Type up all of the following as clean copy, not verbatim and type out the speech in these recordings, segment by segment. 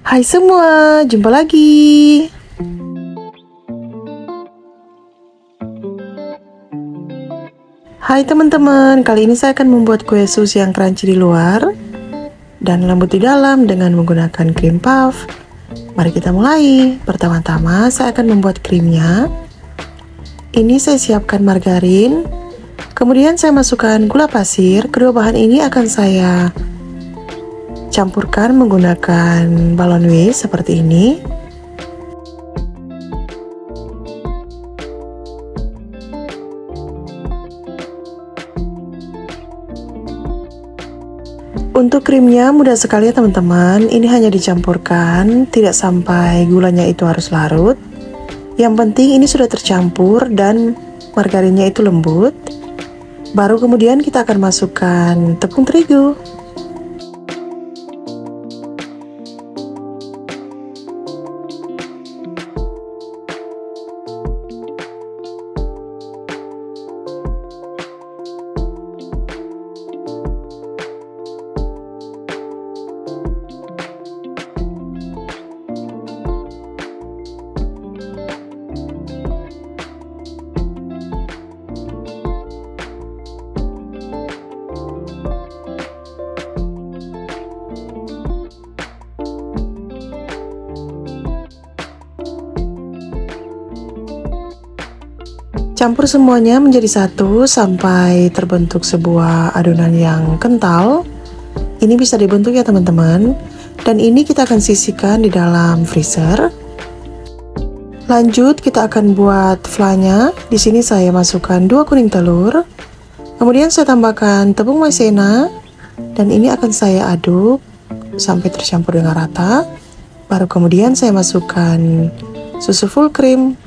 Hai semua, jumpa lagi. Hai teman-teman, kali ini saya akan membuat kue sus yang crunchy di luar dan lembut di dalam dengan menggunakan krim puff. Mari kita mulai. Pertama-tama saya akan membuat krimnya. Ini saya siapkan margarin, kemudian saya masukkan gula pasir. Kedua bahan ini akan saya campurkan menggunakan balon whisk seperti ini. Untuk krimnya mudah sekali ya teman-teman, ini hanya dicampurkan, tidak sampai gulanya itu harus larut. Yang penting ini sudah tercampur dan margarinnya itu lembut. Baru kemudian kita akan masukkan tepung terigu. Campur semuanya menjadi satu sampai terbentuk sebuah adonan yang kental. Ini bisa dibentuk ya teman-teman. Dan ini kita akan sisihkan di dalam freezer. Lanjut kita akan buat flanya. Di sini saya masukkan 2 kuning telur. Kemudian saya tambahkan tepung maizena dan ini akan saya aduk sampai tercampur dengan rata. Baru kemudian saya masukkan susu full cream.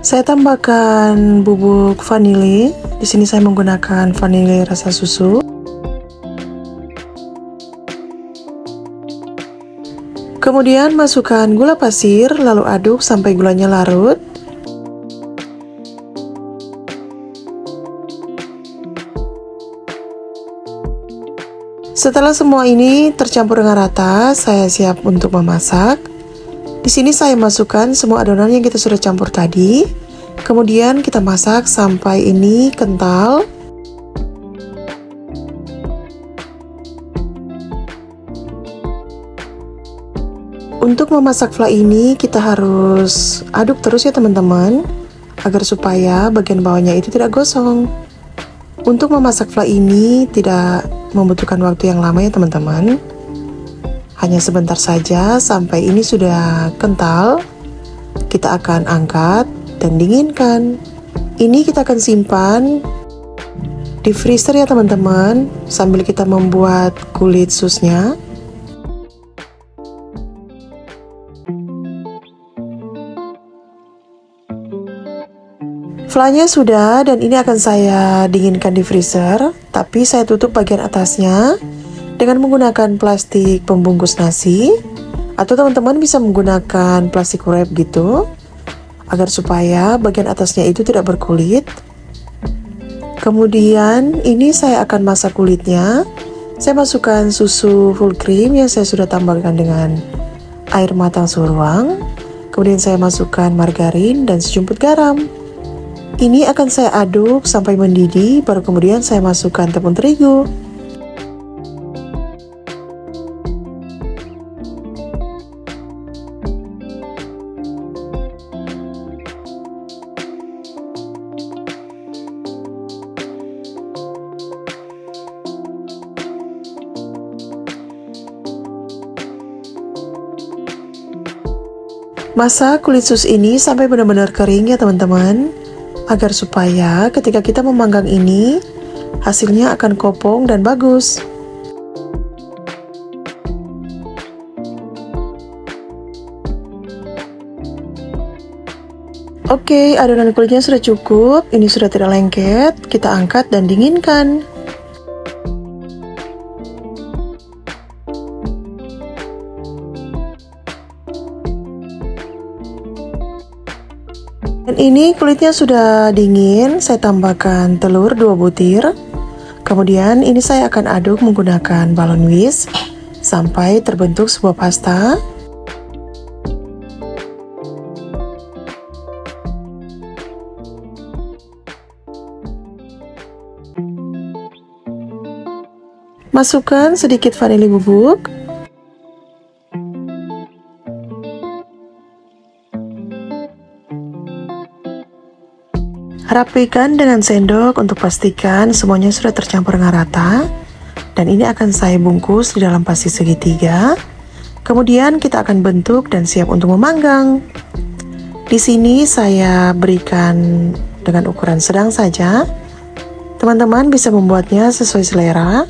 Saya tambahkan bubuk vanili. Di sini saya menggunakan vanili rasa susu. Kemudian masukkan gula pasir, lalu aduk sampai gulanya larut. Setelah semua ini tercampur dengan rata, saya siap untuk memasak. Di sini saya masukkan semua adonan yang kita sudah campur tadi. Kemudian kita masak sampai ini kental. Untuk memasak flan ini kita harus aduk terus ya teman-teman, agar supaya bagian bawahnya itu tidak gosong. Untuk memasak flan ini tidak membutuhkan waktu yang lama ya teman-teman. Hanya sebentar saja sampai ini sudah kental. Kita akan angkat dan dinginkan. Ini kita akan simpan di freezer ya teman-teman, sambil kita membuat kulit susnya. Flanya sudah dan ini akan saya dinginkan di freezer, tapi saya tutup bagian atasnya dengan menggunakan plastik pembungkus nasi, atau teman-teman bisa menggunakan plastik wrap gitu, agar supaya bagian atasnya itu tidak berkulit. Kemudian ini saya akan masak kulitnya. Saya masukkan susu full cream yang saya sudah tambahkan dengan air matang suhu ruang. Kemudian saya masukkan margarin dan sejumput garam. Ini akan saya aduk sampai mendidih, baru kemudian saya masukkan tepung terigu. Masak kulit sus ini sampai benar-benar kering ya teman-teman, agar supaya ketika kita memanggang ini hasilnya akan kopong dan bagus. Oke, adonan kulitnya sudah cukup, ini sudah tidak lengket, kita angkat dan dinginkan. Dan ini kulitnya sudah dingin, saya tambahkan telur 2 butir. Kemudian ini saya akan aduk menggunakan balon whisk sampai terbentuk sebuah pasta. Masukkan sedikit vanili bubuk. Rapikan dengan sendok untuk pastikan semuanya sudah tercampur dengan rata. Dan ini akan saya bungkus di dalam plastik segitiga. Kemudian kita akan bentuk dan siap untuk memanggang. Di sini saya berikan dengan ukuran sedang saja. Teman-teman bisa membuatnya sesuai selera.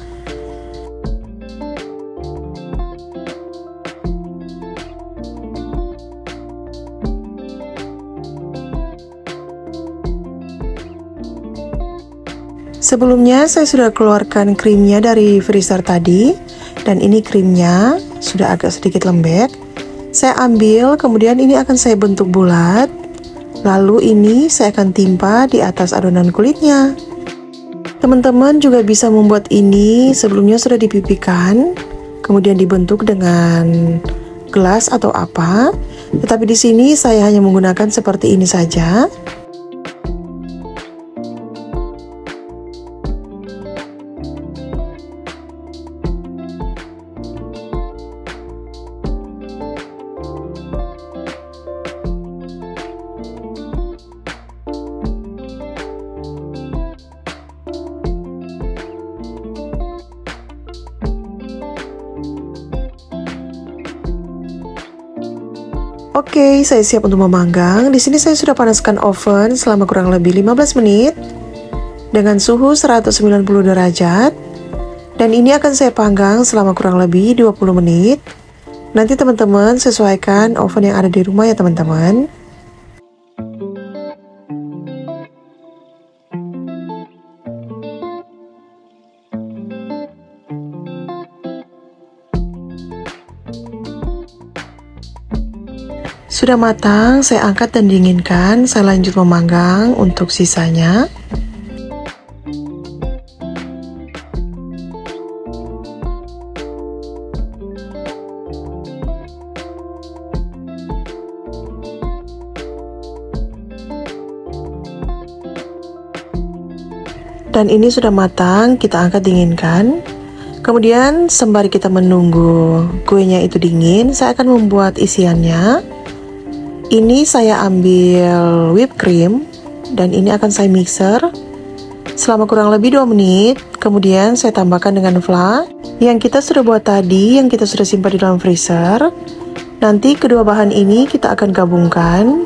Sebelumnya saya sudah keluarkan krimnya dari freezer tadi, dan ini krimnya sudah agak sedikit lembek. Saya ambil, kemudian ini akan saya bentuk bulat, lalu ini saya akan timpa di atas adonan kulitnya. Teman-teman juga bisa membuat ini sebelumnya sudah dipipikan, kemudian dibentuk dengan gelas atau apa. Tetapi di sini saya hanya menggunakan seperti ini saja. Oke, saya siap untuk memanggang. Di sini saya sudah panaskan oven selama kurang lebih 15 menit dengan suhu 190 derajat. Dan ini akan saya panggang selama kurang lebih 20 menit. Nanti teman-teman sesuaikan oven yang ada di rumah ya teman-teman. Sudah matang, saya angkat dan dinginkan. Saya lanjut memanggang untuk sisanya. Dan ini sudah matang, kita angkat dinginkan. Kemudian sembari kita menunggu kuenya itu dingin, saya akan membuat isiannya. Ini saya ambil whipped cream dan ini akan saya mixer selama kurang lebih 2 menit. Kemudian saya tambahkan dengan flan yang kita sudah buat tadi, yang kita sudah simpan di dalam freezer. Nanti kedua bahan ini kita akan gabungkan.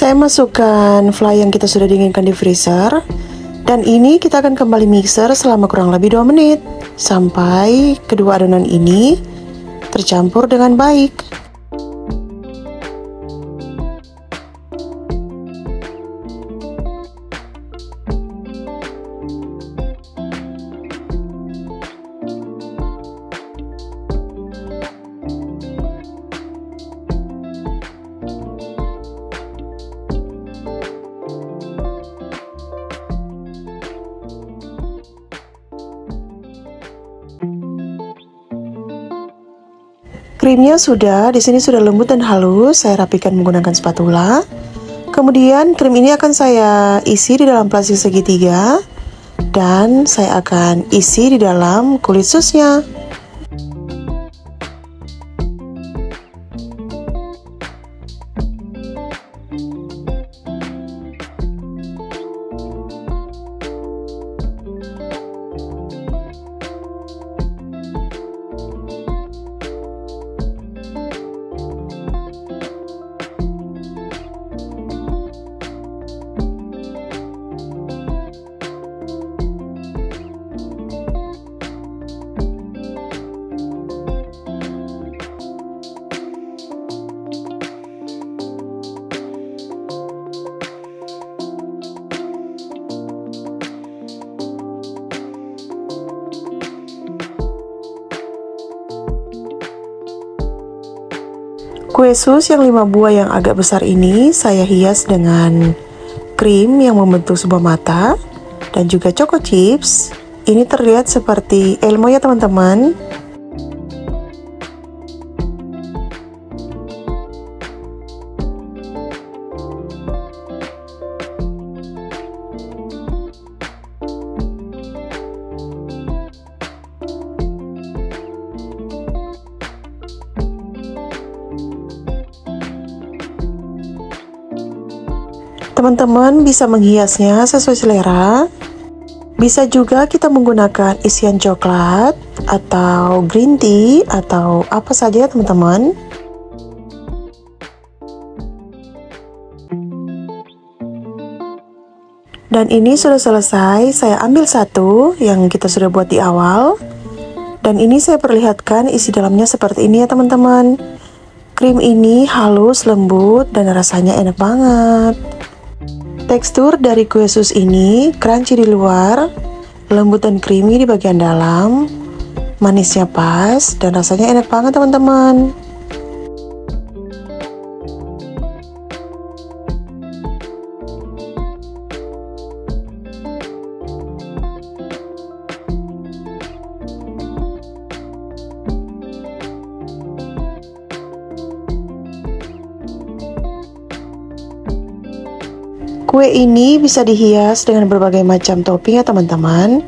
Saya masukkan flan yang kita sudah dinginkan di freezer. Dan ini kita akan kembali mixer selama kurang lebih 2 menit sampai kedua adonan ini tercampur dengan baik. Krimnya sudah, di sini sudah lembut dan halus. Saya rapikan menggunakan spatula. Kemudian krim ini akan saya isi di dalam plastik segitiga dan saya akan isi di dalam kulit susnya. Kue sus yang 5 buah yang agak besar ini saya hias dengan krim yang membentuk sebuah mata dan juga choco chips. Ini terlihat seperti Elmo ya teman-teman. Teman-teman bisa menghiasnya sesuai selera. Bisa juga kita menggunakan isian coklat atau green tea atau apa saja ya teman-teman. Dan ini sudah selesai, saya ambil satu yang kita sudah buat di awal. Dan ini saya perlihatkan isi dalamnya seperti ini ya teman-teman. Krim ini halus, lembut, dan rasanya enak banget. Tekstur dari kue sus ini crunchy di luar, lembut dan creamy di bagian dalam, manisnya pas, dan rasanya enak banget teman-teman. Kue ini bisa dihias dengan berbagai macam topping ya teman-teman.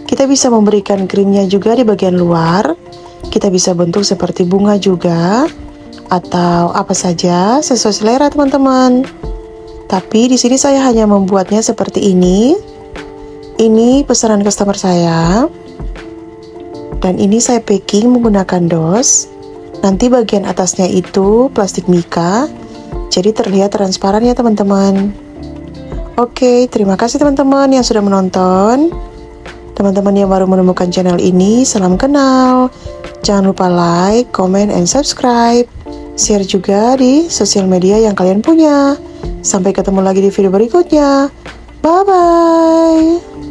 Kita bisa memberikan krimnya juga di bagian luar. Kita bisa bentuk seperti bunga juga, atau apa saja sesuai selera teman-teman. Tapi di sini saya hanya membuatnya seperti ini. Ini pesanan customer saya. Dan ini saya packing menggunakan dos. Nanti bagian atasnya itu plastik mika, jadi terlihat transparan ya teman-teman. Oke, terima kasih teman-teman yang sudah menonton. Teman-teman yang baru menemukan channel ini, salam kenal. Jangan lupa like, comment, and subscribe. Share juga di sosial media yang kalian punya. Sampai ketemu lagi di video berikutnya. Bye-bye.